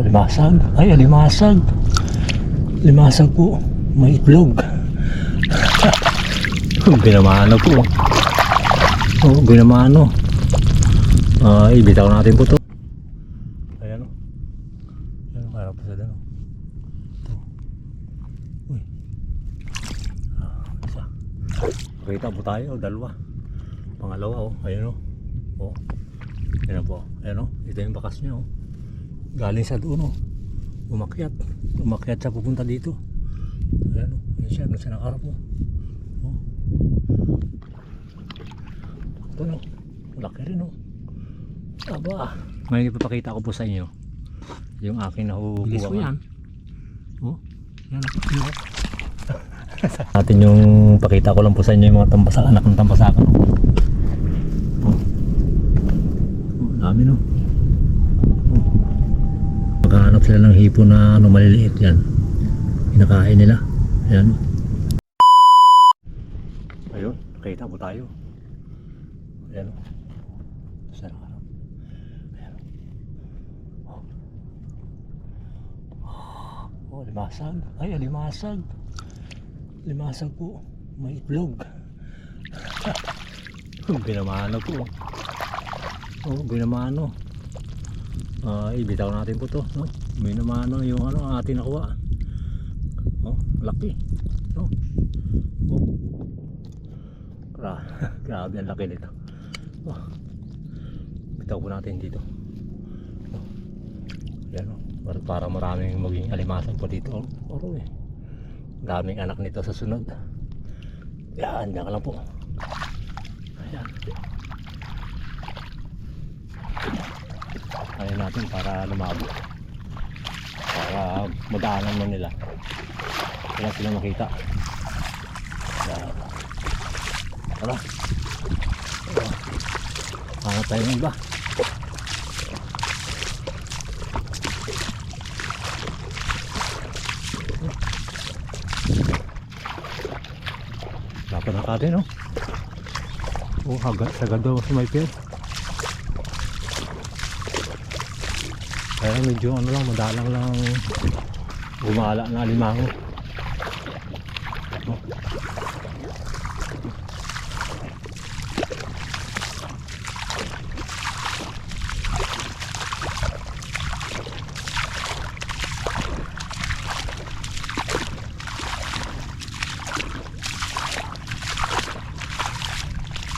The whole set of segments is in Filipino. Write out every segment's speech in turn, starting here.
Oh, limasag. Ay, limasag. Limasag po. May itlog. Binamano po. Oh, binamano. Ibitaw natin po to. Ayan o. Ayan o, harap po sa dano. Ito. Uy. Isa. Pakita po tayo, dalawa. Pangalawa o. Ayan o. O. Ayan po. Ayan o. Ito yung bakas niya o. Galing sa doon o. Umakyat. Umakyat siya pupunta dito. Ayan o. Ayan siya. Doon siya nakarap o. O. Ito no. Laki rin o. Aba. Ngayon ipapakita ko po sa inyo yung aking nakukuha. Bilis ko yan. Oh. Yan. Natin yung pakita ko lang po sa inyo yung mga tambasakan. Anak ng tambasakan. Oh. Dami no. Maghahanap sila ng hipo na ano, maliliit yan. Kinakain nila. Ayan. Ayun, nakita po tayo. Ayan. Sarap. Ayan. Oh, limasag. Ay, limasag. Limasag po. May itlog. Binamano po. Oh, binamano. Ibitaw natin po to, no? Binamano yung ano ating nakuha. Oh, laki. No? Oh. Grabe ang laki nito. Oh. Bitaw po natin dito. Oh. Yan oh. Para maraming maging alimasag po dito. Oh, eh. Daming anak nito sa sunod. Yan, dyan ka lang po. Ayan. Ayan natin para lumabo. Para magaanan mo nila. Wala sila makita. Ayan. Tara. Hanap tayo ng iba. Dapat na kate no? Oh, sagad daw sa may pier. Kaya medyo ano lang, madalang lang gumala na alimango. Oh.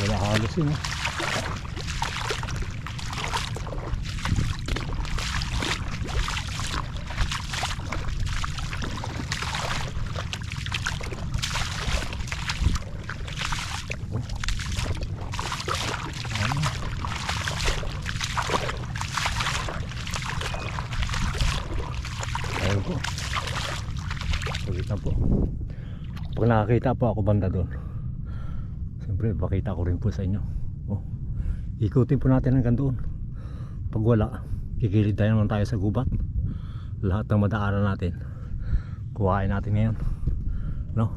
Wala halos yun eh. Ayun po. Pagkita po. Pag nakakita po ako banda doon, siyempre pakita ko rin po sa inyo. Oh. Ikutin po natin hanggang doon. Pag wala, kikilid tayo naman tayo sa gubat. Lahat ng madaanan natin kuhain natin ngayon, no?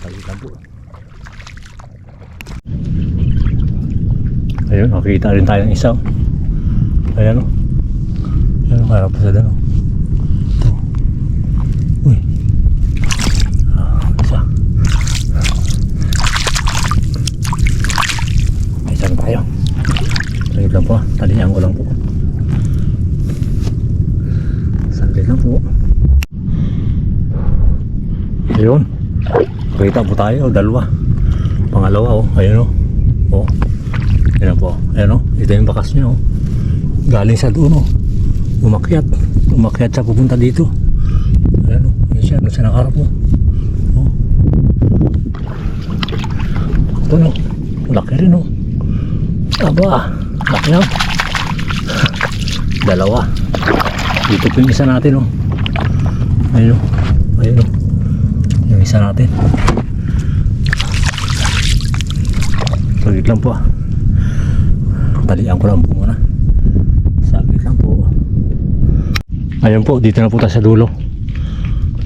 Pagkita po. Ayun, nakikita rin tayo ng isa. Ayan o. Ayan o, harap sa dano. Ito. Uy. Isa. May isa na tayo. Saglit lang po. Talihan ko lang po. Saglit lang po. Ayun. Nakita po tayo. Dalawa. Pangalawa o. Ayun o. O. Ayan po. Ayan o. Ito yung bakas niya o. Galing sa doon o. Umakyat. Umakyat siya pupunta dito. Ayan o. Ayan siya. Doon siya nakarap o. O. Ito no. Laki rin o. Aba. Laki na. Dalawa. Dito po yung isa natin o. Ayun o. Ayun o. Yung isa natin. Saglit lang po ah. Talian ko lang po muna. Saglit lang po. Ayun po, dito na po tayo sa dulo.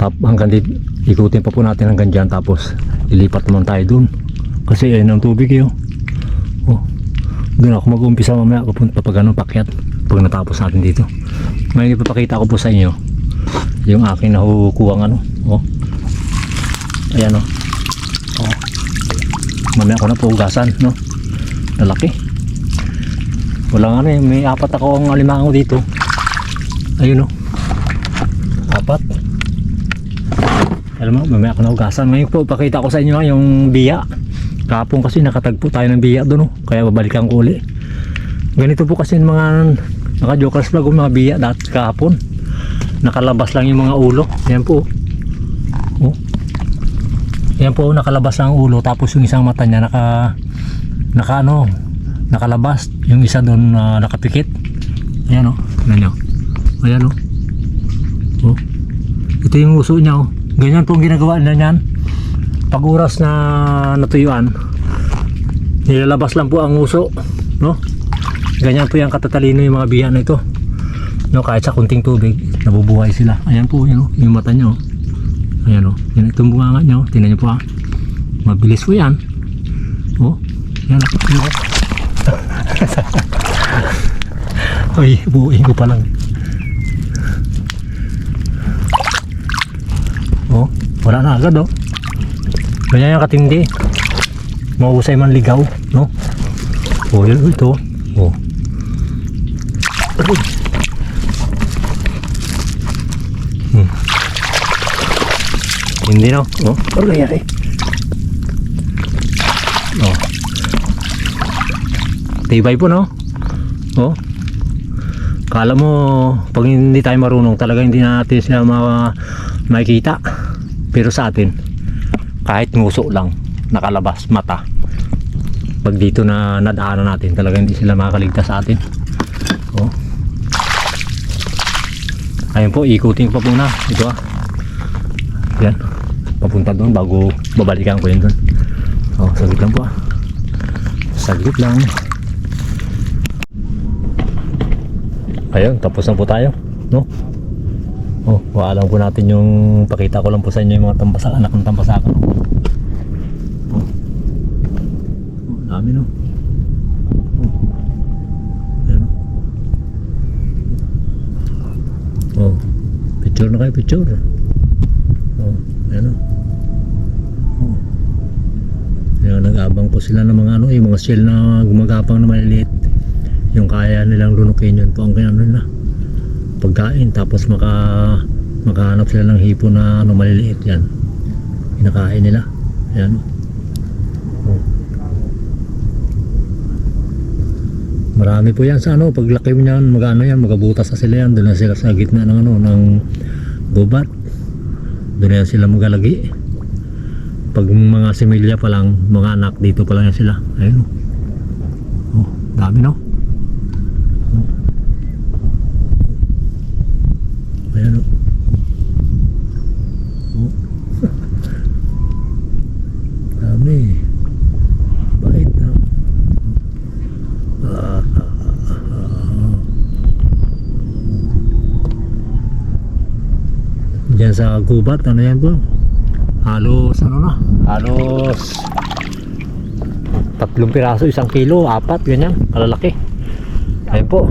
Hanggang dito, ikutin pa po natin hanggang dyan. Tapos ilipat naman tayo dun. Kasi ayun ang tubig yun. Oh, doon ako mag-umpisa mamaya. Kapag ganun pakyat. pag natapos natin dito. Ngayon ipapakita ko po sa inyo yung aking nakukuha ano. Oh. Ayan oh. Oh. Mamaya ko na po ugasan, no? Lalaki. Wala nga may 4 akong alimango dito. Ayun oh. 4. Alam mo, mamaya ko na ugasan. Ngayon po, pakita ko sa inyo yung biya. Kahapon kasi nakatagpo tayo ng biya doon, oh. Kaya babalikan ko uli. Ganito po kasi mga naka-jokers vlog mga biya dati kahapon. Nakalabas lang yung mga ulo. Yan po. Oh. Yan po, nakalabas lang ang ulo. Tapos yung isang mata niya nakalabas. Yung isa doon nakapikit. Ayan oh. Ayan oh. Ayan oh. Oh. Ito yung uso niya oh. Ganyan po ang ginagawa na niyan. Pag oras na natuyuan, nilalabas lang po ang uso, no? Ganyan po yung katatalino yung mga biya na ito, no? Kahit sa kunting tubig nabubuhay sila. Ayan po yun, yung mata nyo. Ayan o, yan itong bunganga nyo. Tingnan nyo po ha, mabilis po yan. Oh, yan o. Uy, buuin ko pa lang. Oh, wala na agad oh. Ganyan yung katindi. Mahusay man ligaw, no? Oh, yun ito. Oh. Hindi no? Oh, ano nangyari? Oh. Tibay po no? Oh. Kala mo pag hindi tayo marunong talaga hindi natin sila makikita. Pero sa atin kahit nguso lang nakalabas mata, pag dito na nadaanan natin talaga hindi sila makakaligtas sa atin. Oh. Ayun po, ikutin pa muna ito ah. Yan, papunta doon bago babalikan ko yun doon. Oh, saglit lang po ah. Saglit lang. Ayun, tapos na po tayo, no? Oh, waalam po natin yung pakita ko lang po sa inyo yung mga tambasak, anak ng tambasakan. Oh. Oh, dami no. Oh. Ayan. Oh, picture na kayo, picture. Oh, ayan o. Oh. Ayan, nag-abang po sila ng mga ano, yung mga shell na gumagapang na maliliit. Yung kaya nilang lunukin yun po ang kaya nila pagkain, tapos makahanap sila ng hipo na ano, maliliit yan, kinakain nila. Ayan. Oh. Marami po yan sa ano, paglaki mo yan, magano yan, magabutas na sila yan, doon na sila sa gitna ng ano, ng gubat, doon na sila magalagi. Pag mga similya pa lang, mga anak dito pa lang yan sila. Ayun. Oh, dami no. Ayan o. Oh. Dami. Bait na. Diyan sa gubat, ano yan po? Halos ano na? Halos 3 piraso, 1 kilo, 4, ganyan, kalalaki. Ayun po.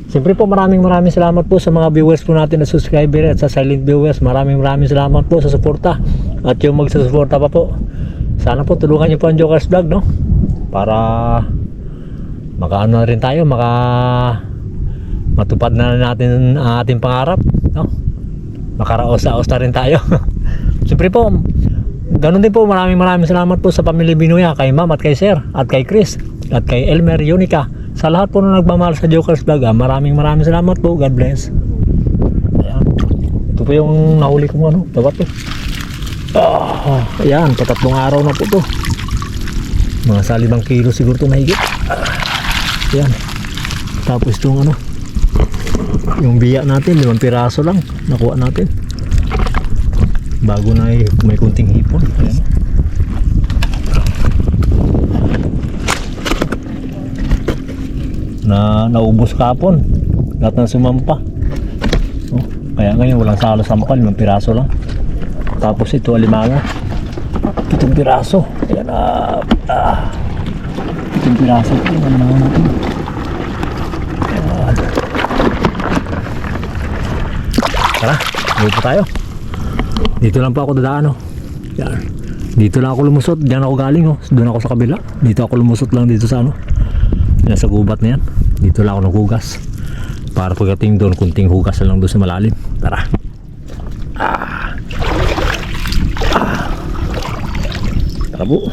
Siyempre po maraming salamat po sa mga viewers po natin na subscriber at sa silent viewers. Maraming salamat po sa suporta at yung magsusuporta pa po. Sana po tulungan niyo po ang Jokers Vlog, no? Para makaano na rin tayo, matupad na natin ang ating pangarap, no? Makaraos-aos na rin tayo. Siyempre po, ganun din po, maraming salamat po sa pamilya Binuya, kay Ma'am at kay Sir at kay Chris at kay Elmer Yunica. Sa lahat po na nagmamahal sa Jokers Vlog, maraming salamat po. God bless. Ayan. Ito po yung nahuli kong ano, dapat po. Ayan, 3 araw na po to. Mga sa 5 kilo siguro ito mahigit. Ayan. Tapos itong ano, yung biya natin, 5 piraso lang nakuha natin. Bago na may kunting hipon. Ayan. Naubos kapon lahat ng sumampa. Oh, kaya ngayon walang salo sampal, 5 piraso lang. Tapos ito alimango, 7 piraso. Ayan, 7 piraso ito yung alimango natin. Ayan. Tara, uwi po tayo. Dito lang po ako dadaan, oh. Yan. Dito lang ako lumusot. Diyan ako galing, oh. Doon ako sa kabila. Dito ako lumusot lang dito sa ano. Yan sa gubat na yan. Dito lang ako naghugas. Para pagdating doon, kunting hugas na lang doon sa malalim. Tara. Tara po.